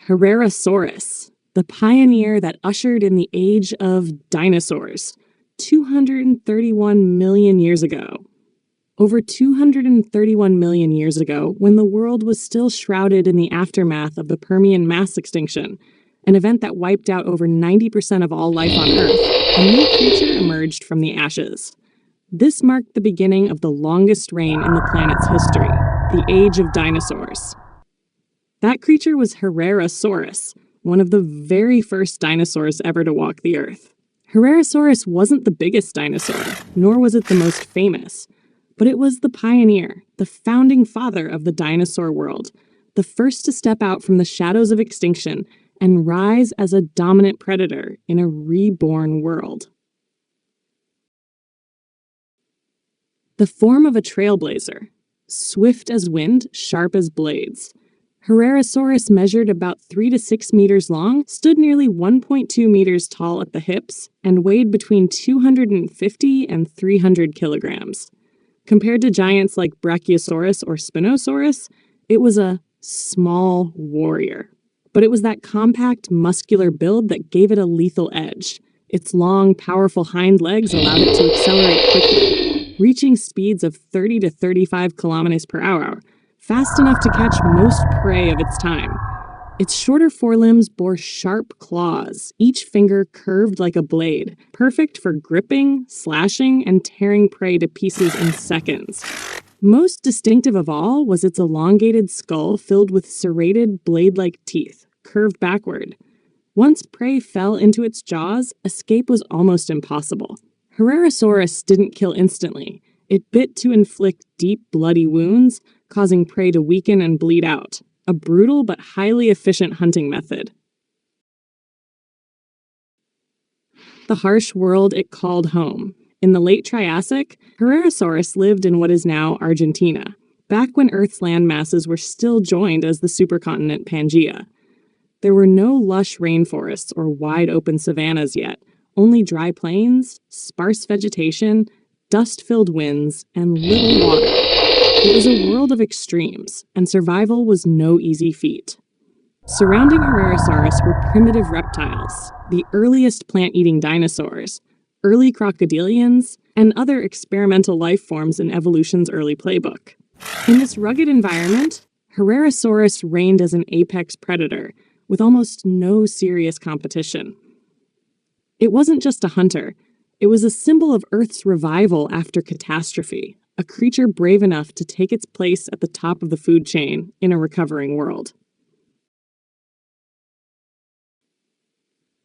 Herrerasaurus, the pioneer that ushered in the age of dinosaurs, 231 million years ago. Over 231 million years ago, when the world was still shrouded in the aftermath of the Permian mass extinction, an event that wiped out over 90% of all life on Earth, a new creature emerged from the ashes. This marked the beginning of the longest reign in the planet's history, the age of dinosaurs. That creature was Herrerasaurus, one of the very first dinosaurs ever to walk the Earth. Herrerasaurus wasn't the biggest dinosaur, nor was it the most famous, but it was the pioneer, the founding father of the dinosaur world, the first to step out from the shadows of extinction and rise as a dominant predator in a reborn world. The form of a trailblazer, swift as wind, sharp as blades. Herrerasaurus measured about 3 to 6 meters long, stood nearly 1.2 meters tall at the hips, and weighed between 250 and 300 kilograms. Compared to giants like Brachiosaurus or Spinosaurus, it was a small warrior. But it was that compact, muscular build that gave it a lethal edge. Its long, powerful hind legs allowed it to accelerate quickly, reaching speeds of 30 to 35 kilometers per hour, fast enough to catch most prey of its time. Its shorter forelimbs bore sharp claws, each finger curved like a blade, perfect for gripping, slashing, and tearing prey to pieces in seconds. Most distinctive of all was its elongated skull filled with serrated, blade-like teeth, curved backward. Once prey fell into its jaws, escape was almost impossible. Herrerasaurus didn't kill instantly. It bit to inflict deep, bloody wounds, causing prey to weaken and bleed out. A brutal but highly efficient hunting method. The harsh world it called home. In the Late Triassic, Herrerasaurus lived in what is now Argentina, back when Earth's land masses were still joined as the supercontinent Pangaea. There were no lush rainforests or wide-open savannas yet, only dry plains, sparse vegetation, dust-filled winds, and little water. It was a world of extremes, and survival was no easy feat. Surrounding Herrerasaurus were primitive reptiles, the earliest plant-eating dinosaurs, early crocodilians, and other experimental life forms in evolution's early playbook. In this rugged environment, Herrerasaurus reigned as an apex predator, with almost no serious competition. It wasn't just a hunter, it was a symbol of Earth's revival after catastrophe, a creature brave enough to take its place at the top of the food chain in a recovering world.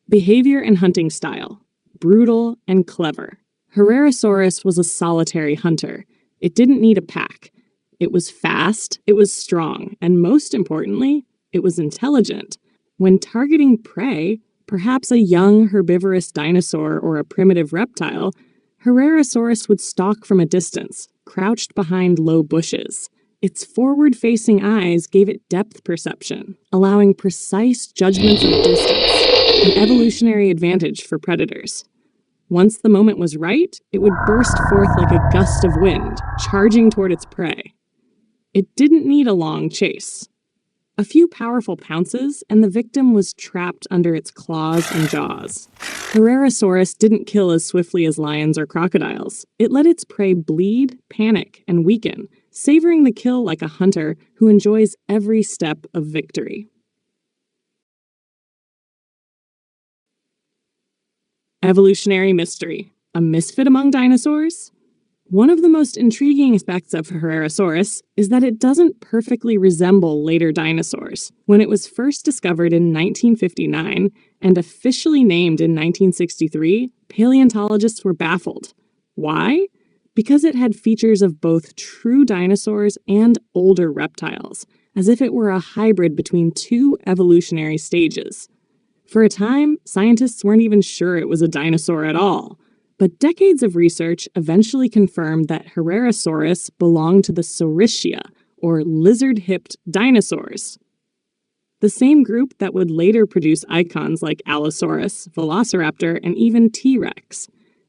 Behavior and hunting style. Brutal and clever. Herrerasaurus was a solitary hunter. It didn't need a pack. It was fast, it was strong, and most importantly, it was intelligent. When targeting prey, perhaps a young herbivorous dinosaur or a primitive reptile, Herrerasaurus would stalk from a distance, crouched behind low bushes. Its forward-facing eyes gave it depth perception, allowing precise judgments of distance, an evolutionary advantage for predators. Once the moment was right, it would burst forth like a gust of wind, charging toward its prey. It didn't need a long chase. A few powerful pounces, and the victim was trapped under its claws and jaws. Herrerasaurus didn't kill as swiftly as lions or crocodiles. It let its prey bleed, panic, and weaken, savoring the kill like a hunter who enjoys every step of victory. Evolutionary mystery. A misfit among dinosaurs? One of the most intriguing aspects of Herrerasaurus is that it doesn't perfectly resemble later dinosaurs. When it was first discovered in 1959 and officially named in 1963, paleontologists were baffled. Why? Because it had features of both true dinosaurs and older reptiles, as if it were a hybrid between two evolutionary stages. For a time, scientists weren't even sure it was a dinosaur at all. But decades of research eventually confirmed that Herrerasaurus belonged to the Saurischia, or lizard-hipped dinosaurs. The same group that would later produce icons like Allosaurus, Velociraptor, and even T-Rex.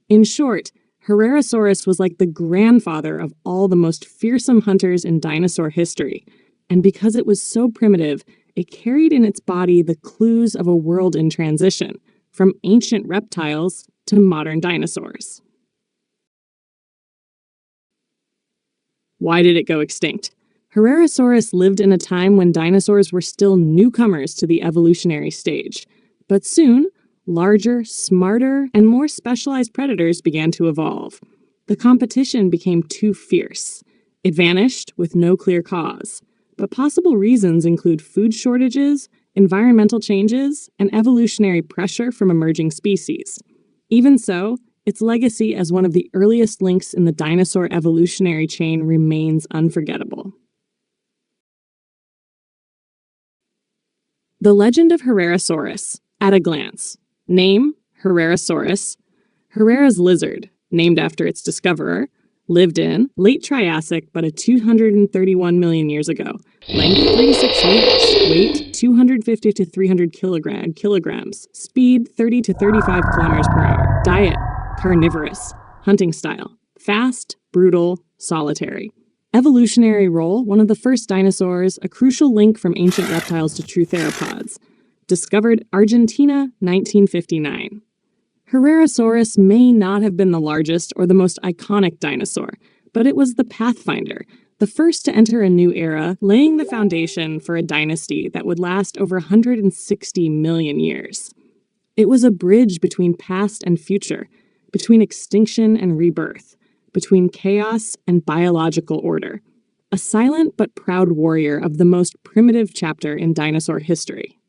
In short, Herrerasaurus was like the grandfather of all the most fearsome hunters in dinosaur history. And because it was so primitive, it carried in its body the clues of a world in transition, from ancient reptiles to modern dinosaurs. Why did it go extinct? Herrerasaurus lived in a time when dinosaurs were still newcomers to the evolutionary stage. But soon, larger, smarter, and more specialized predators began to evolve. The competition became too fierce. It vanished with no clear cause. But possible reasons include food shortages, environmental changes, and evolutionary pressure from emerging species. Even so, its legacy as one of the earliest links in the dinosaur evolutionary chain remains unforgettable. The legend of Herrerasaurus, at a glance. Name, Herrerasaurus. Herrera's lizard, named after its discoverer, lived in Late Triassic but 231 million years ago. Length 3 to 6 meters. Weight 250 to 300 kilograms. Speed 30 to 35 kilometers per hour. Diet carnivorous. Hunting style fast, brutal, solitary. Evolutionary role, one of the first dinosaurs, a crucial link from ancient reptiles to true theropods. Discovered Argentina, 1959. Herrerasaurus may not have been the largest or the most iconic dinosaur, but it was the pathfinder, the first to enter a new era, laying the foundation for a dynasty that would last over 160 million years. It was a bridge between past and future, between extinction and rebirth, between chaos and biological order. A silent but proud warrior of the most primitive chapter in dinosaur history.